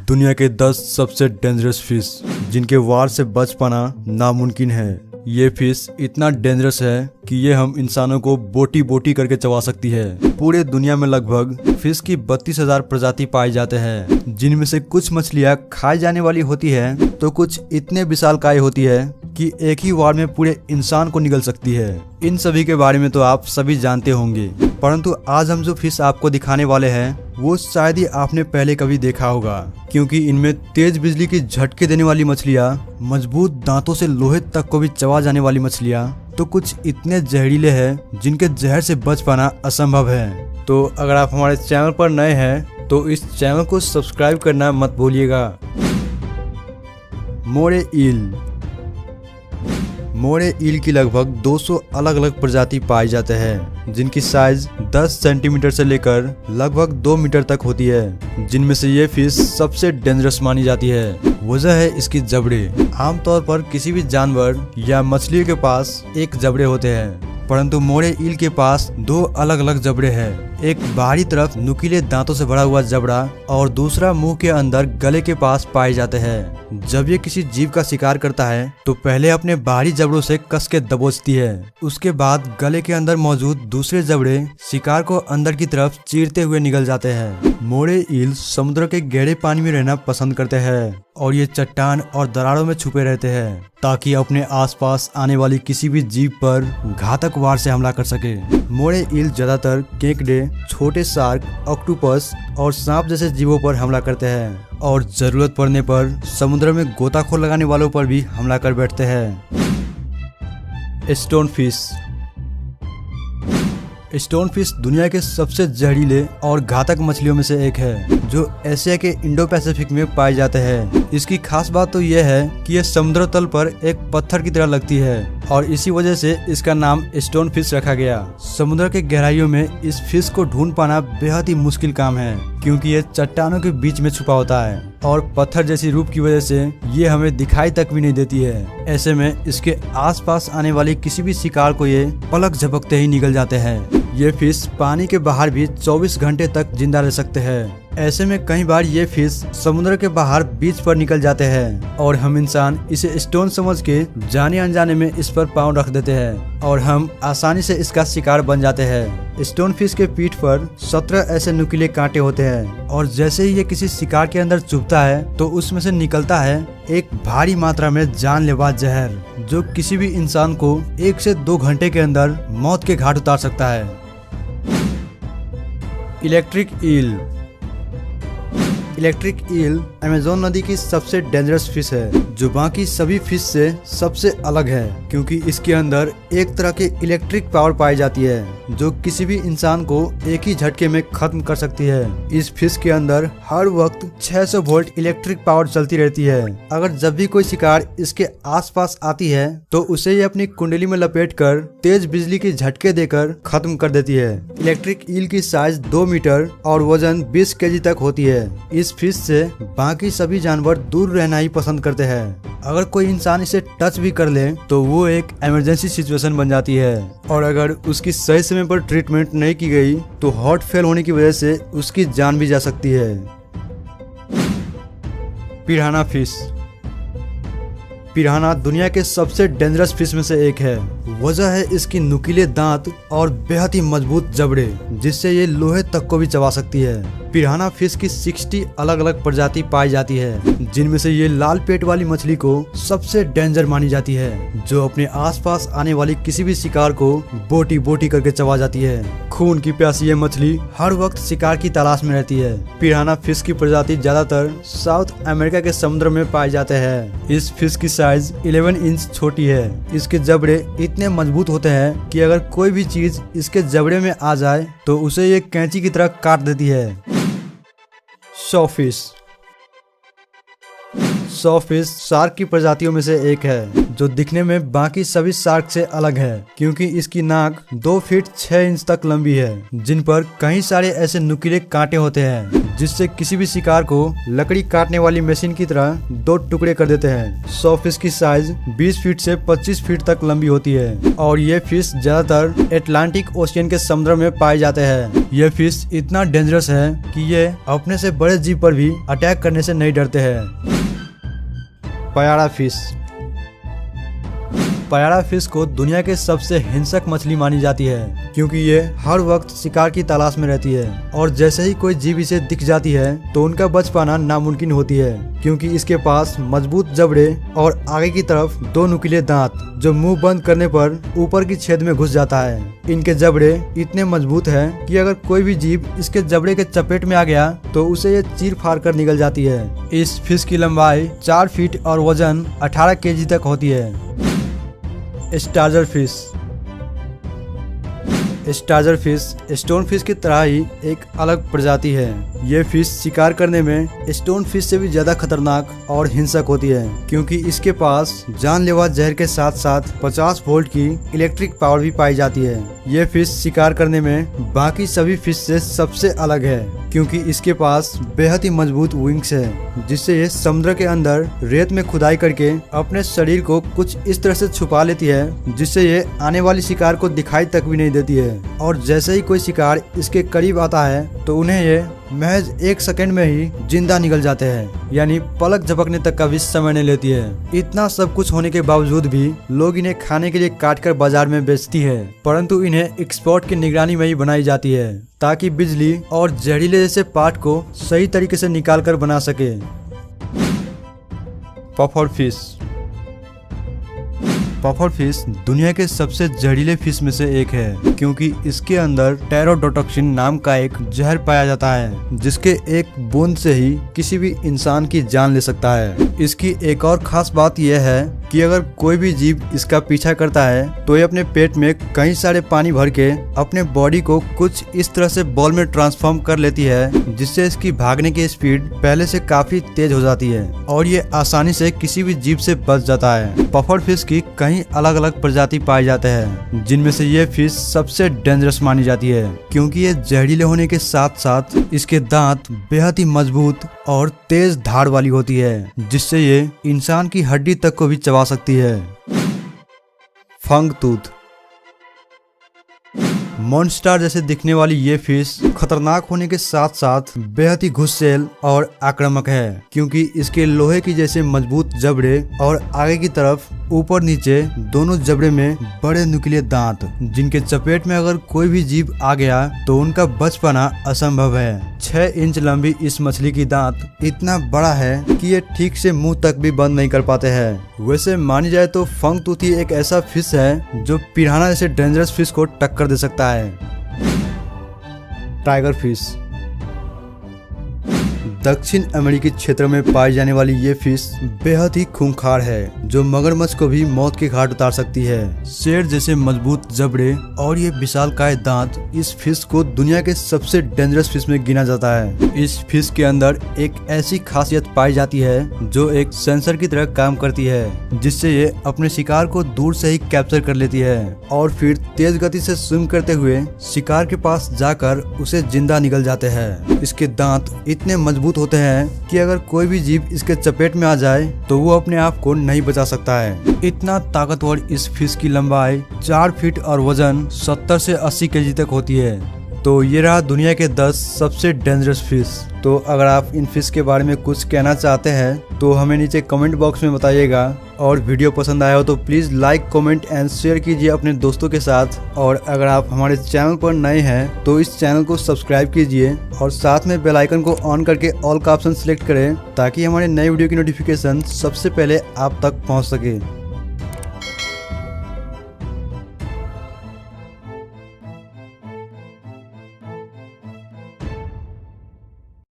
दुनिया के 10 सबसे डेंजरस फिश जिनके वार से बच पाना नामुमकिन है। ये फिश इतना डेंजरस है कि ये हम इंसानों को बोटी बोटी करके चबा सकती है। पूरे दुनिया में लगभग फिश की 32,000 प्रजाति पाए जाते हैं, जिनमें से कुछ मछलियाँ खाई जाने वाली होती है तो कुछ इतने विशालकाय होती है कि एक ही वार में पूरे इंसान को निगल सकती है। इन सभी के बारे में तो आप सभी जानते होंगे, परंतु आज हम जो फिश आपको दिखाने वाले हैं वो शायद ही आपने पहले कभी देखा होगा, क्योंकि इनमें तेज बिजली की झटके देने वाली मछलियाँ, मजबूत दांतों से लोहे तक को भी चबा जाने वाली मछलियाँ तो कुछ इतने जहरीले हैं जिनके जहर से बच पाना असंभव है। तो अगर आप हमारे चैनल पर नए हैं तो इस चैनल को सब्सक्राइब करना मत भूलिएगा। मोरे ईल। मोरे ईल की लगभग 200 अलग अलग प्रजाति पाई जाते हैं, जिनकी साइज 10 सेंटीमीटर से लेकर लगभग 2 मीटर तक होती है, जिनमें से ये फिश सबसे डेंजरस मानी जाती है। वजह है इसकी जबड़े। आमतौर पर किसी भी जानवर या मछलियों के पास एक जबड़े होते हैं, परंतु मोरे ईल के पास 2 अलग अलग जबड़े हैं। एक बाहरी तरफ नुकीले दांतों से भरा हुआ जबड़ा और दूसरा मुंह के अंदर गले के पास पाए जाते हैं। जब ये किसी जीव का शिकार करता है तो पहले अपने बाहरी जबड़ों से कस के दबोचती है, उसके बाद गले के अंदर मौजूद दूसरे जबड़े शिकार को अंदर की तरफ चीरते हुए निकल जाते हैं। मोरे ईल समुद्र के गहरे पानी में रहना पसंद करते हैं और ये चट्टान और दरारों में छुपे रहते हैं ताकि अपने आसपास आने वाली किसी भी जीव पर घातक वार से हमला कर सके। मोरे ईल ज्यादातर केकड़े, छोटे शार्क, ऑक्टोपस और सांप जैसे जीवों पर हमला करते हैं और जरूरत पड़ने पर समुद्र में गोताखोर लगाने वालों पर भी हमला कर बैठते हैं। Stone fish. स्टोन फिश दुनिया के सबसे जहरीले और घातक मछलियों में से एक है, जो एशिया के इंडो पैसिफिक में पाए जाते हैं। इसकी खास बात तो यह है कि यह समुद्र तल पर एक पत्थर की तरह लगती है और इसी वजह से इसका नाम स्टोन फिश रखा गया। समुद्र के गहराइयों में इस फिश को ढूंढ पाना बेहद ही मुश्किल काम है, क्योंकि ये चट्टानों के बीच में छुपा होता है और पत्थर जैसी रूप की वजह से ये हमें दिखाई तक भी नहीं देती है। ऐसे में इसके आसपास आने वाले किसी भी शिकार को ये पलक झपकते ही निगल जाते हैं। ये फिश पानी के बाहर भी 24 घंटे तक जिंदा रह सकते हैं। ऐसे में कई बार ये फिश समुद्र के बाहर बीच पर निकल जाते हैं और हम इंसान इसे स्टोन समझ के जाने अनजाने में इस पर पाँव रख देते हैं और हम आसानी से इसका शिकार बन जाते हैं। स्टोन फिश के पीठ पर 17 ऐसे नुकीले कांटे होते हैं और जैसे ही ये किसी शिकार के अंदर चुभता है तो उसमें से निकलता है एक भारी मात्रा में जानलेवा जहर, जो किसी भी इंसान को 1 से 2 घंटे के अंदर मौत के घाट उतार सकता है। Electric eel. Electric eel Amazon नदी की सबसे डेंजरस फिश है, जो बाकी सभी फिश से सबसे अलग है, क्योंकि इसके अंदर एक तरह की इलेक्ट्रिक पावर पाई जाती है जो किसी भी इंसान को एक ही झटके में खत्म कर सकती है। इस फिश के अंदर हर वक्त 600 वोल्ट इलेक्ट्रिक पावर चलती रहती है। अगर जब भी कोई शिकार इसके आसपास आती है तो उसे ये अपनी कुंडली में लपेटकर तेज बिजली के झटके देकर खत्म कर देती है। इलेक्ट्रिक ईल की साइज 2 मीटर और वजन 20 केजी तक होती है। इस फिश से बाकी सभी जानवर दूर रहना ही पसंद करते हैं। अगर कोई इंसान इसे टच भी कर ले तो वो एक इमरजेंसी सिचुएशन बन जाती है और अगर उसकी सही समय पर ट्रीटमेंट नहीं की गई तो हार्ट फेल होने की वजह से उसकी जान भी जा सकती है। पिराना फिश। पिराना दुनिया के सबसे डेंजरस फिश में से एक है। वजह है इसकी नुकीले दांत और बेहद ही मजबूत जबड़े, जिससे ये लोहे तक को भी चबा सकती है। पिराना फिश की 60 अलग अलग प्रजाति पाई जाती है, जिनमें से ये लाल पेट वाली मछली को सबसे डेंजर मानी जाती है, जो अपने आसपास आने वाली किसी भी शिकार को बोटी बोटी करके चबा जाती है। खून की प्यासी ये मछली हर वक्त शिकार की तलाश में रहती है। पिराना फिश की प्रजाति ज्यादातर साउथ अमेरिका के समुद्र में पाए जाते हैं। इस फिश की साइज 11 इंच छोटी है। इसके जबड़े इतने मजबूत होते हैं कि अगर कोई भी चीज इसके जबड़े में आ जाए तो उसे ये कैंची की तरह काट देती है। सॉफिश। सॉफिश शार्क की प्रजातियों में से एक है, जो दिखने में बाकी सभी शार्क से अलग है, क्योंकि इसकी नाक 2 फीट 6 इंच तक लंबी है, जिन पर कई सारे ऐसे नुकीले कांटे होते हैं जिससे किसी भी शिकार को लकड़ी काटने वाली मशीन की तरह 2 टुकड़े कर देते हैं। सौ फिश की साइज 20 फीट से 25 फीट तक लंबी होती है और ये फिश ज्यादातर एटलांटिक ओशियन के समुद्र में पाए जाते हैं। ये फिश इतना डेंजरस है कि ये अपने से बड़े जीव पर भी अटैक करने से नहीं डरते हैं। पयाड़ा फिश। पयाड़ा फिश को दुनिया के सबसे हिंसक मछली मानी जाती है, क्योंकि ये हर वक्त शिकार की तलाश में रहती है और जैसे ही कोई जीव इसे दिख जाती है तो उनका बच पाना नामुमकिन होती है, क्योंकि इसके पास मजबूत जबड़े और आगे की तरफ 2 नुकीले दांत जो मुंह बंद करने पर ऊपर की छेद में घुस जाता है। इनके जबड़े इतने मजबूत हैं कि अगर कोई भी जीव इसके जबड़े के चपेट में आ गया तो उसे ये चीर फाड़ कर निकल जाती है। इस फिश की लंबाई 4 फीट और वजन 18 केजी तक होती है। स्टार्जर फिश। स्टार्जर फिश स्टोन फिश की तरह ही एक अलग प्रजाति है। ये फिश शिकार करने में स्टोन फिश से भी ज्यादा खतरनाक और हिंसक होती है, क्योंकि इसके पास जानलेवा जहर के साथ साथ 50 वोल्ट की इलेक्ट्रिक पावर भी पाई जाती है। ये फिश शिकार करने में बाकी सभी फिश से सबसे अलग है, क्योंकि इसके पास बेहद ही मजबूत विंग्स है, जिससे ये समुद्र के अंदर रेत में खुदाई करके अपने शरीर को कुछ इस तरह से छुपा लेती है जिससे ये आने वाली शिकार को दिखाई तक भी नहीं देती है। और जैसे ही कोई शिकार इसके करीब आता है तो उन्हें ये महज 1 सेकंड में ही जिंदा निकल जाते हैं, यानी पलक झपकने तक का भी समय नहीं लेती है। इतना सब कुछ होने के बावजूद भी लोग इन्हें खाने के लिए काटकर बाजार में बेचती है, परंतु इन्हें एक्सपोर्ट की निगरानी में ही बनाई जाती है ताकि बिजली और जहरीले जैसे पार्ट को सही तरीके से निकाल कर बना सके। Puffer fish. पफर फिश दुनिया के सबसे जहरीले फिश में से एक है, क्योंकि इसके अंदर टेरोडोटॉक्सिन नाम का एक जहर पाया जाता है जिसके एक बूंद से ही किसी भी इंसान की जान ले सकता है। इसकी एक और खास बात यह है कि अगर कोई भी जीव इसका पीछा करता है तो ये अपने पेट में कई सारे पानी भर के अपने बॉडी को कुछ इस तरह से बॉल में ट्रांसफॉर्म कर लेती है, जिससे इसकी भागने की स्पीड पहले से काफी तेज हो जाती है और ये आसानी से किसी भी जीव से बच जाता है। पफर फिश की कई अलग अलग प्रजाति पाए जाते हैं, जिनमें से ये फिश सबसे डेंजरस मानी जाती है, क्योंकि ये जहरीले होने के साथ साथ इसके दांत बेहद ही मजबूत और तेज धार वाली होती है, जिससे ये इंसान की हड्डी तक को भी चबा सकती है। फंग टूथ। मॉन्स्टर जैसे दिखने वाली ये फिश खतरनाक होने के साथ साथ बेहद ही गुस्सैल और आक्रामक है, क्योंकि इसके लोहे की जैसे मजबूत जबड़े और आगे की तरफ ऊपर नीचे दोनों जबड़े में बड़े नुकीले दांत, जिनके चपेट में अगर कोई भी जीव आ गया तो उनका बच पाना असंभव है। 6 इंच लंबी इस मछली की दांत इतना बड़ा है कि ये ठीक से मुंह तक भी बंद नहीं कर पाते हैं। वैसे मानी जाए तो फंग टूथ ही एक ऐसा फिश है जो पिराना जैसे डेंजरस फिश को टक्कर दे सकता है। Tiger fish. दक्षिण अमेरिकी क्षेत्र में पाई जाने वाली ये फिश बेहद ही खूंखार है, जो मगरमच्छ को भी मौत के घाट उतार सकती है। शेर जैसे मजबूत जबड़े और ये विशालकाय दांत इस फिश को दुनिया के सबसे डेंजरस फिश में गिना जाता है। इस फिश के अंदर एक ऐसी खासियत पाई जाती है जो एक सेंसर की तरह काम करती है, जिससे ये अपने शिकार को दूर से ही कैप्चर कर लेती है और फिर तेज गति से स्विम करते हुए शिकार के पास जाकर उसे जिंदा निकल जाते हैं। इसके दांत इतने मजबूत होते हैं कि अगर कोई भी जीव इसके चपेट में आ जाए तो वो अपने आप को नहीं बचा सकता है। इतना ताकतवर इस फिश की लंबाई 4 फीट और वजन 70 से 80 केजी तक होती है। तो ये रहा दुनिया के 10 सबसे डेंजरस फिश। तो अगर आप इन फिश के बारे में कुछ कहना चाहते हैं तो हमें नीचे कमेंट बॉक्स में बताइएगा, और वीडियो पसंद आया हो तो please like, comment and share कीजिए अपने दोस्तों के साथ। और अगर आप हमारे चैनल पर नए हैं तो इस चैनल को सब्सक्राइब कीजिए और साथ में बेल आइकन को ऑन करके ऑल का ऑप्शन सेलेक्ट करें, ताकि हमारे नए वीडियो की नोटिफिकेशन सबसे पहले आप तक पहुंच सके।